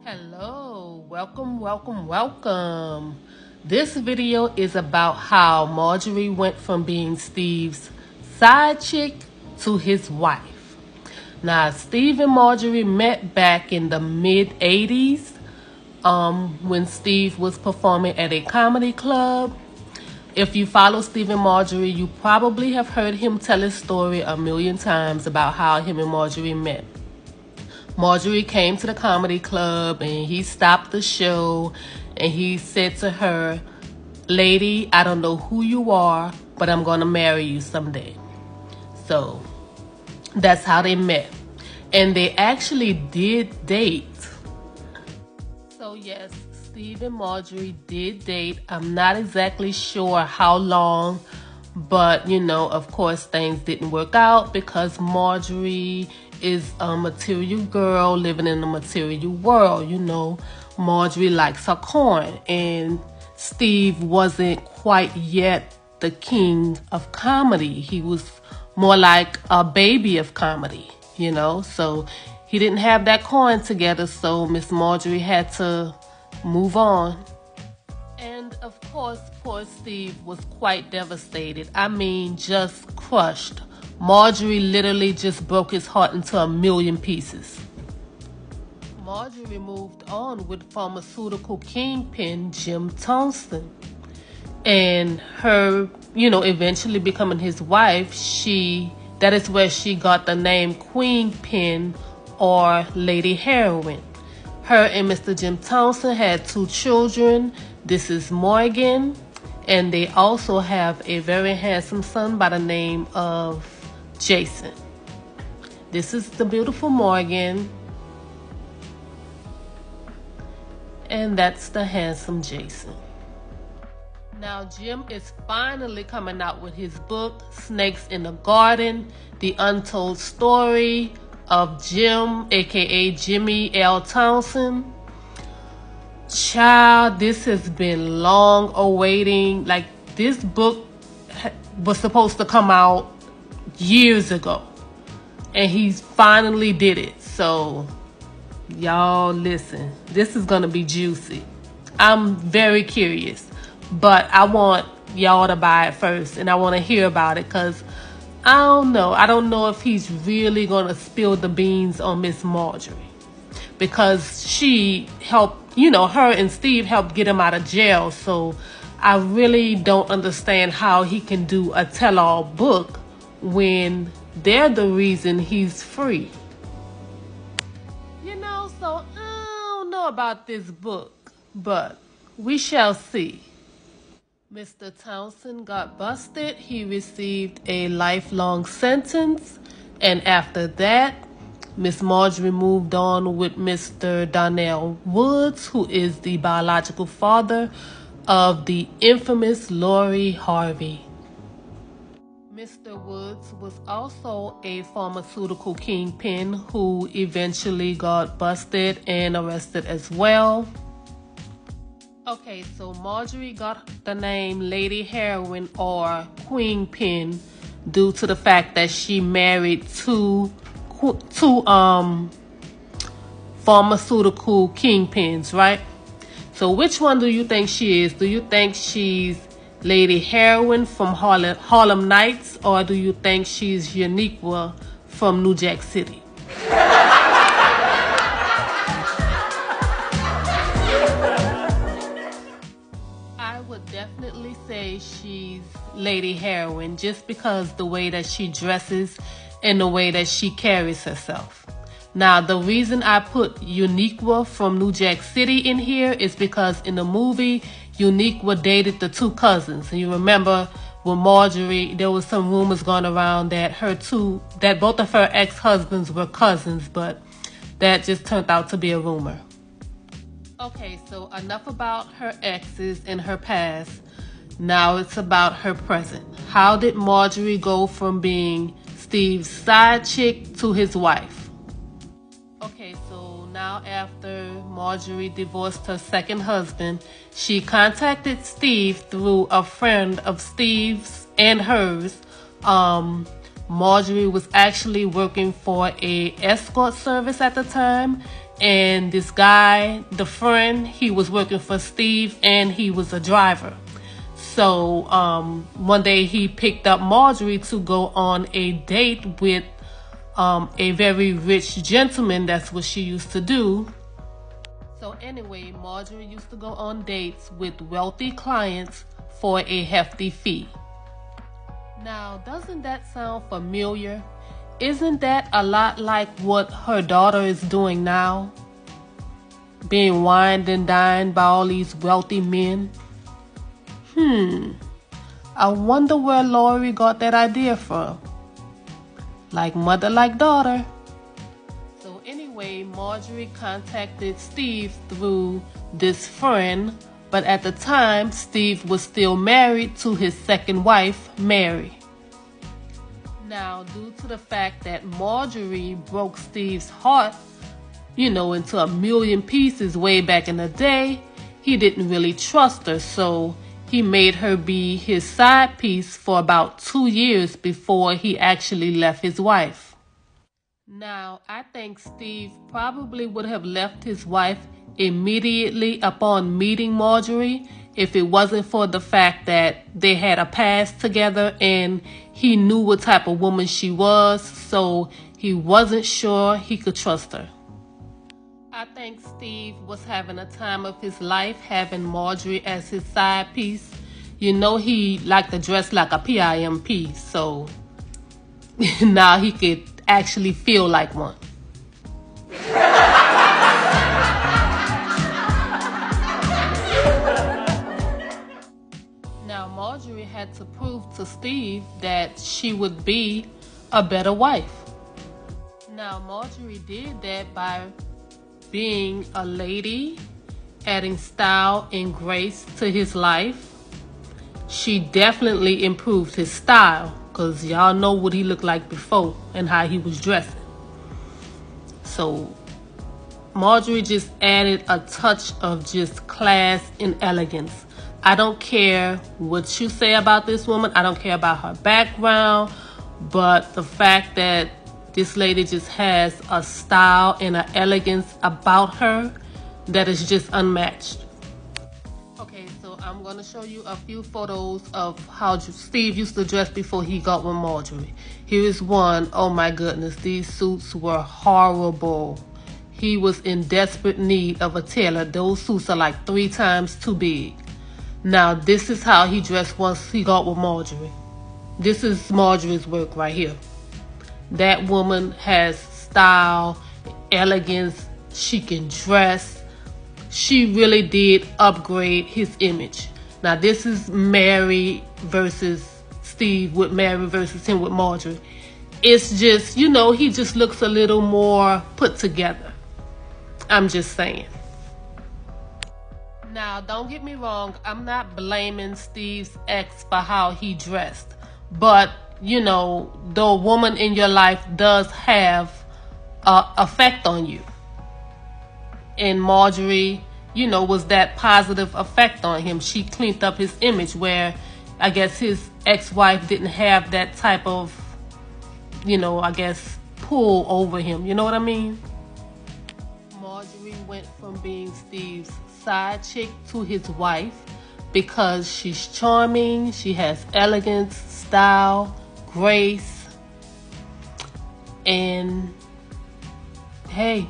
Hello, welcome. This video is about how Marjorie went from being Steve's side chick to his wife. Now, Steve and Marjorie met back in the mid-80s when Steve was performing at a comedy club. If you follow Steve and Marjorie, you probably have heard him tell his story a million times about how him and Marjorie met. Marjorie came to the comedy club and he stopped the show and he said to her, "Lady, I don't know who you are, but I'm going to marry you someday." So that's how they met. And they actually did date. So yes, Steve and Marjorie did date. I'm not exactly sure how long, but of course things didn't work out because Marjorie is a material girl living in a material world. Marjorie likes her corn, and Steve wasn't quite yet the king of comedy. He was more like a baby of comedy, so he didn't have that coin together, so Miss Marjorie had to move on. And of course, poor Steve was quite devastated. I mean, just crushed. Marjorie literally just broke his heart into a million pieces. Marjorie moved on with pharmaceutical kingpin Jim Thompson. And her, eventually becoming his wife, that is where she got the name Queen Pin or Lady Heroin. Her and Mr. Jim Thompson had 2 children. This is Morgan, and they also have a very handsome son by the name of Jason. This is the beautiful Morgan, and that's the handsome Jason. Now Jim is finally coming out with his book, Snakes in the Garden, The Untold Story of Jim, aka Jimmy L. Townsend. Child, this has been long awaiting. Like, this book was supposed to come out years ago, and he finally did it. So y'all listen, this is gonna be juicy. I'm very curious, but I want y'all to buy it first, and I want to hear about it, because I don't know if he's really gonna spill the beans on Miss Marjorie, because she helped, her and Steve helped get him out of jail. So I really don't understand how he can do a tell-all book when they're the reason he's free. So I don't know about this book, but we shall see. Mr. Townsend got busted. He received a lifelong sentence, and after that, Miss Marjorie moved on with Mr. Donnell Woods, who is the biological father of the infamous Lori Harvey. Mr. Woods was also a pharmaceutical kingpin who eventually got busted and arrested as well. Okay, so Marjorie got the name Lady Heroin or Queen Pin due to the fact that she married two pharmaceutical kingpins, right? So which one do you think she is? Do you think she's Lady Heroin from Harlem Nights, or do you think she's Uniqua from New Jack City? I would definitely say she's Lady Heroin, just because the way that she dresses and the way that she carries herself. Now, the reason I put Uniqua from New Jack City in here is because in the movie, Uniqua dated the 2 cousins. And you remember with Marjorie, there was some rumors going around that both of her ex-husbands were cousins, but that just turned out to be a rumor. Okay, so enough about her exes and her past. Now it's about her present. How did Marjorie go from being Steve's side chick to his wife? Okay, so now after Marjorie divorced her second husband, she contacted Steve through a friend of Steve's and hers. Marjorie was actually working for a escort service at the time, And this guy, the friend, he was working for Steve and he was a driver. So one day he picked up Marjorie to go on a date with a very rich gentleman. That's what she used to do. So anyway, Marjorie used to go on dates with wealthy clients for a hefty fee. Now, doesn't that sound familiar? Isn't that a lot like what her daughter is doing now? Being wined and dined by all these wealthy men? I wonder where Lori got that idea from. Like mother, like daughter. So anyway, Marjorie contacted Steve through this friend, but at the time, Steve was still married to his second wife, Mary. Now, due to the fact that Marjorie broke Steve's heart, into a million pieces way back in the day, he didn't really trust her, so he made her be his side piece for about 2 years before he actually left his wife. Now, I think Steve probably would have left his wife immediately upon meeting Marjorie if it wasn't for the fact that they had a past together and he knew what type of woman she was, so he wasn't sure he could trust her. I think Steve was having a time of his life having Marjorie as his side piece. He liked to dress like a PIMP, so now he could actually feel like one. Now, Marjorie had to prove to Steve that she would be a better wife. Now, Marjorie did that by being a lady, adding style and grace to his life. She definitely improved his style, because y'all know what he looked like before and how he was dressing. So Marjorie just added a touch of just class and elegance. I don't care what you say about this woman. I don't care about her background, but the fact that this lady just has a style and an elegance about her that is just unmatched. Okay, so I'm going to show you a few photos of how Steve used to dress before he got with Marjorie. Here is one. Oh my goodness, these suits were horrible. He was in desperate need of a tailor. Those suits are like 3 times too big. Now, this is how he dressed once he got with Marjorie. This is Marjorie's work right here. That woman has style, elegance. She can dress. She really did upgrade his image. Now, this is Mary versus Steve with Mary versus him with Marjorie. It's just, he just looks a little more put together. I'm just saying. Now, don't get me wrong. I'm not blaming Steve's ex for how he dressed. But, the woman in your life does have an effect on you. And Marjorie, was that positive effect on him. She cleaned up his image, where I guess his ex-wife didn't have that type of, pull over him. You know what I mean? Marjorie went from being Steve's side chick to his wife because she's charming, she has elegance, style, grace, and hey,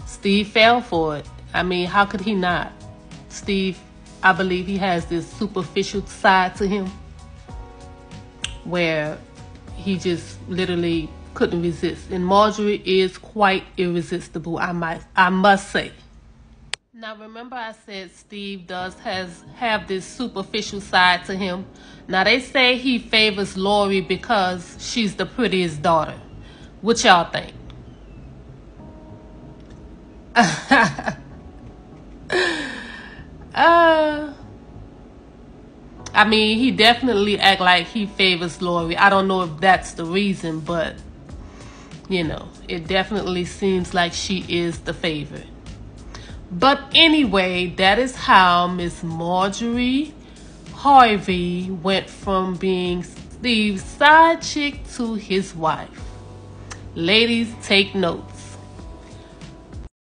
Steve fell for it. I mean, how could he not? Steve, I believe he has this superficial side to him where he just literally couldn't resist. And Marjorie is quite irresistible, I must say. Now, remember I said Steve does have this superficial side to him. Now, they say he favors Lori because she's the prettiest daughter. What y'all think? I mean, he definitely act like he favors Lori. I don't know if that's the reason, but, it definitely seems like she is the favorite. But anyway, that is how Miss Marjorie Harvey went from being Steve's side chick to his wife. Ladies, take notes.